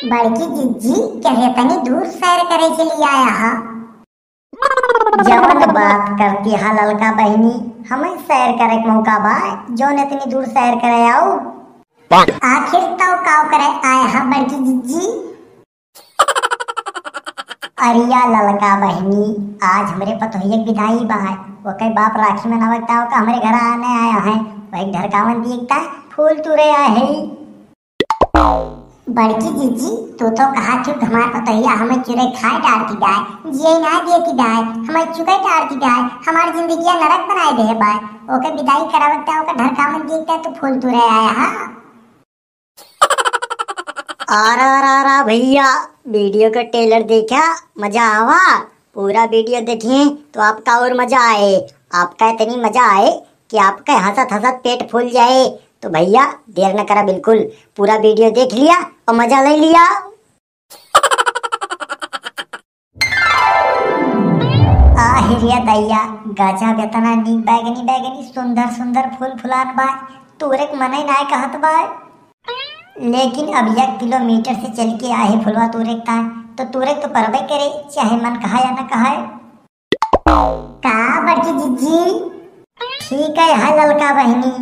बड़की जिज्जी कहे तनी दूर सैर करे चली आया हा। जवन बात करती हा ललका बहनी, हमें सैर करे के मौका बा जौन इतनी दूर सैर करे आओ। आखिर तो काव करे आया हा बड़की जिज्जी। अरिया ललका बहनी, आज हमरे पतोहिया विदाई बा। वो कई बाप राखी मनावता हो का हमरे घर आने आया है। वही ढरकावन दिखता फूल तुरे आए। बड़की जिज्जी तू तो कहा थी हमार पतोहिया हमें चुरे खाए डालती डाय जिये ना देती डाय हमें चुके डालती डाय हमार जिंदगी नरक बनाए दे बाय। ओके विदाई करावता ओके ढरकावन दिखता तो फूल तुरे आया हा। आरा भैया, वीडियो का ट्रेलर देखा, मजा आवा। पूरा वीडियो देखिए तो आपका और मजा आए। आपका इतनी मजा आए कि आपका हंसत हंसत पेट फूल जाए। तो भैया देर न करा, बिल्कुल पूरा वीडियो देख लिया और मजा ले लिया। आहिरिया दैया, गजब इतना नीक बैगनी बैगनी सुंदर सुंदर फूल फुलान बा। तोरे मने नाय कहत बा, लेकिन अब 1 किलोमीटर से चल के आए फुलवा तोरे का तो तोरे तो परबे करे चाहे मन कहा या न कहा। का बड़की जिज्जी? ठीक है हाय ललका बहनी।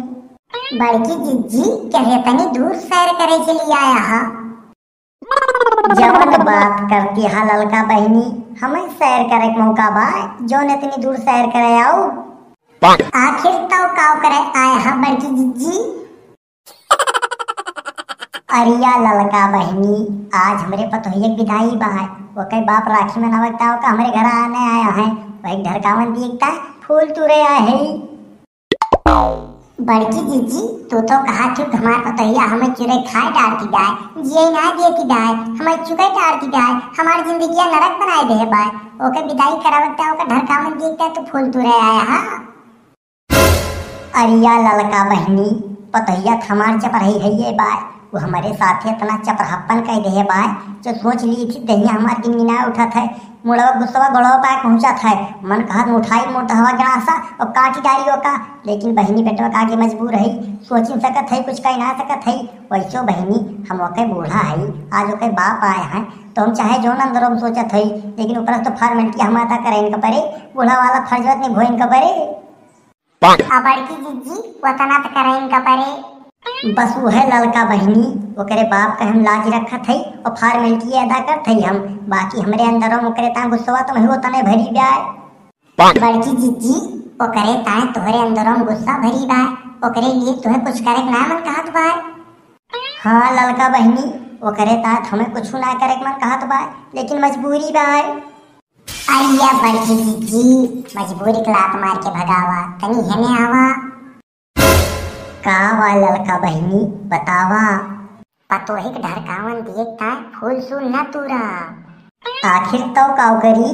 बड़की जिज्जी कहे तनी दूर सैर करे चली आया हा। जवन बात करती हा ललका बहनी, हमें सैर करे के मौका बा जौन इतनी दूर सैर करे आओ। आखिर तो काव करे आया हा बड़की जिज्जी। अरिया ललका बहनी, आज हमरे पतोहिया विदाई बा। वो कई बाप राखी मनावता हो का हमरे घर आने आया है। वही ढरकावन दिखता फूल तुरे आए। बड़की जिज्जी तू तो कहा थी हमार पतोहिया हमें चुरे खाए डालती डाय जिये ना देती डाय हमें चुके डालती डाय हमार जिंदगी नरक बनाए दे बाय। ओके विदाई करावता ओके ढरकावन दिखता तो फूल तुरे आया हा। अरिया ललका बहनी, पतोहिया हमार चप रही है ये बाय। वो हमारे साथ इतना चपराहपन कह दे बाय जो सोच ली थी दहिया हमार गिनगिना उठा था। मुड़वा गुस्सा गड़वा पाए पहुंचा था। मन कहा उठाई मोटा हवा गणासा और काटी डालियो का, लेकिन बहनी बेटवा का आगे मजबूर है। सोच ही सकत है, कुछ कह ना सकत है। वैसो बहनी हम ओके बूढ़ा है, आज ओके बाप आए हैं तो हम चाहे जो अंदर हम सोचत है, लेकिन ऊपर तो फॉर्मेलिटी हम आता करे इनका परे बूढ़ा वाला फर्जवत नहीं भो इनका परे। बड़की जिज्जी वतना तो करे इनका परे। बस वो है ललका बहनी, वो करे बाप का हम लाज रखत है और फॉर्मेलिटी अदा करत है हम। बाकी हमरे अंदर वो करे ता गुस्सा तो नहीं होता नहीं भरी ब्याय। बड़की जिज्जी वो करे ता तोहरे अंदर गुस्सा भरी बा ओकरे लिए तुम्हें कुछ करे ना मन कहत बा। हाँ ललका बहनी, वो करे ता हमें कुछ ना करे मन कहत बा, लेकिन मजबूरी बा। अरिया बड़की जिज्जी मजबूरी के लात मार के भगावा तनी हने आवा। का वा ललका बहनी बतावा। पतोहिक ढरकावन देखता फूल सुन न तूरा। आखिर तो काव करी।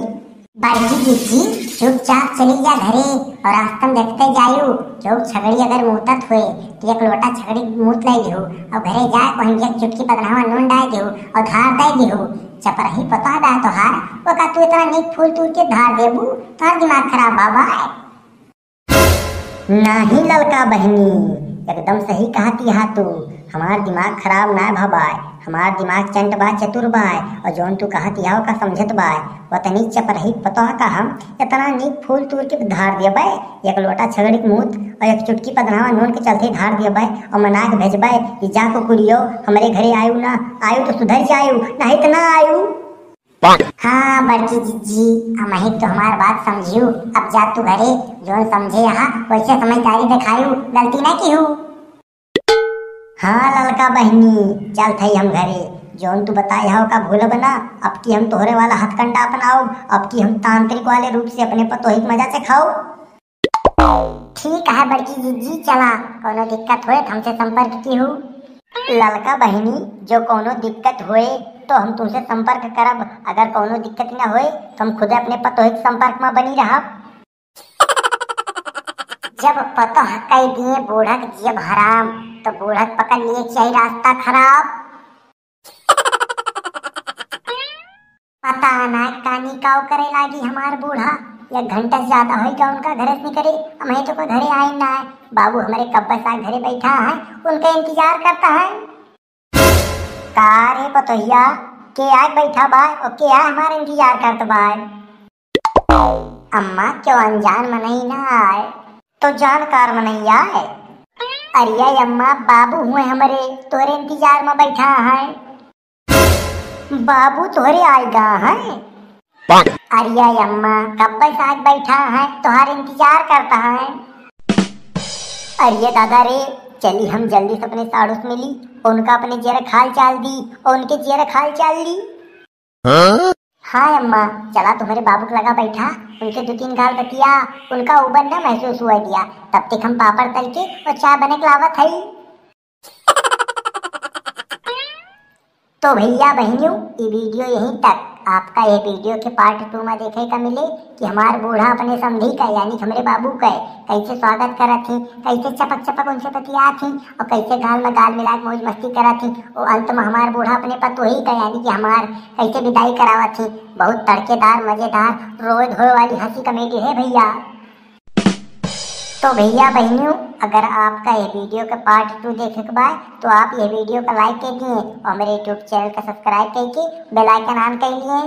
बड़की जिज्जी चुपचाप चली जा घरे और रास्तन देखते जायू। जो छगड़ी अगर मुहतत हुए तो 1 लोटा छगड़ी मुहत लाई देहू और घरे जाए वहीं एक चुटकी बदनावा नून डाल देहू और धार दे देहू। चपरही पता दा तो हार वो का तू इतना नीक फूल तूर के धार देबू तार दिमाग खराब बाबा। नहीं ललका बहनी, एकदम सही कहती हा तू। हमार दिमाग खराब ना भबाय, हमार दिमाग चंट बा चतुर बाय और जौन तू कहती हा का समझत बाय। वतनी चपरही पता का हम इतना नीक फूल तूर के धार दिया बाय। 1 लोटा छगड़ी के मूत और 1 चुटकी पदनावा नून के चलते धार दिया बाय और मना के भेजबाय कि जा को कुरियो हमारे घरे आयु ना आयु तो सुधर जायु नहीं तो ना आयु। हाँ बड़की जिज्जी हम तो हमार बात समझियो। अब जा तू घरे जोन समझे यहाँ वैसे समझदारी दिखायू गलती ना की हूँ। हाँ ललका बहनी चल थई हम घरे जोन तू बताए हो का भूल बना। अब की हम तोहरे वाला हथकंडा अपनाओ, अब की हम तांत्रिक वाले रूप से अपने पतोहिक मजा से खाओ। ठीक है बड़की जिज्जी चला, कोनो दिक्कत होए हमसे संपर्क की हूँ। ललका बहनी जो कोनो दिक्कत होए तो हम तुमसे संपर्क करब, अगर कोनो दिक्कत न होए तो हम खुद अपने पतोहिक संपर्क में बनी रहब। जब पतो कई दिए बूढ़क जब हराम तो बूढ़क पकड़ लिए चाहिए रास्ता खराब। पता ना कानी काव करे लागी हमार बूढ़ा। 1 घंटा से ज्यादा होगा उनका घर से निकले, हमें तो कोई घरे आए ना है। बाबू हमारे कब्बा साहब घरे बैठा है, उनका इंतजार करता है। का रे पतोहिया के आए बैठा बाय और के आए हमारे इंतजार करत बाय। अम्मा क्यों अनजान मनई ना आए तो जानकार मनई आए। अरे अम्मा बाबू हुए हमारे तोरे इंतजार में बैठा है। बाबू तोरे आएगा है। अरे अम्मा कब साथ बैठा है तुम्हारे इंतजार करता है। अरे दादा रे चली हम जल्दी से अपने साड़ू से मिली और उनका अपने जेरा खाल चाल दी और उनके जेरा खाल चाल ली। हाँ अम्मा चला तुम्हारे बाबू को लगा बैठा उनके 2-3 गाल बतिया उनका उबन ना महसूस हुआ दिया तब तक हम पापड़ तल के और चाय बने के लावत है। तो भैया बहनियों ये वीडियो यहीं तक। आपका ये वीडियो के पार्ट 2 में देखे का मिले कि हमारे बूढ़ा अपने समधी का यानी हमारे बाबू का कैसे स्वागत करा थी, कैसे चपक चपक उनसे बतिया थी और कैसे गाल में गाल मिला मौज मस्ती करा थी और अंत में हमारे बूढ़ा अपने पतोही का यानी कि हमार कैसे विदाई करावा थी। बहुत तड़केदार मजेदार रोए धोए वाली हंसी कॉमेडी है भैया। तो भैया बहनियों अगर आपका ये वीडियो का पार्ट 2 देखे के बाद तो आप ये वीडियो का लाइक कर दिए और मेरे यूट्यूब चैनल का सब्सक्राइब करके बेल आइकन ऑन कर लिए।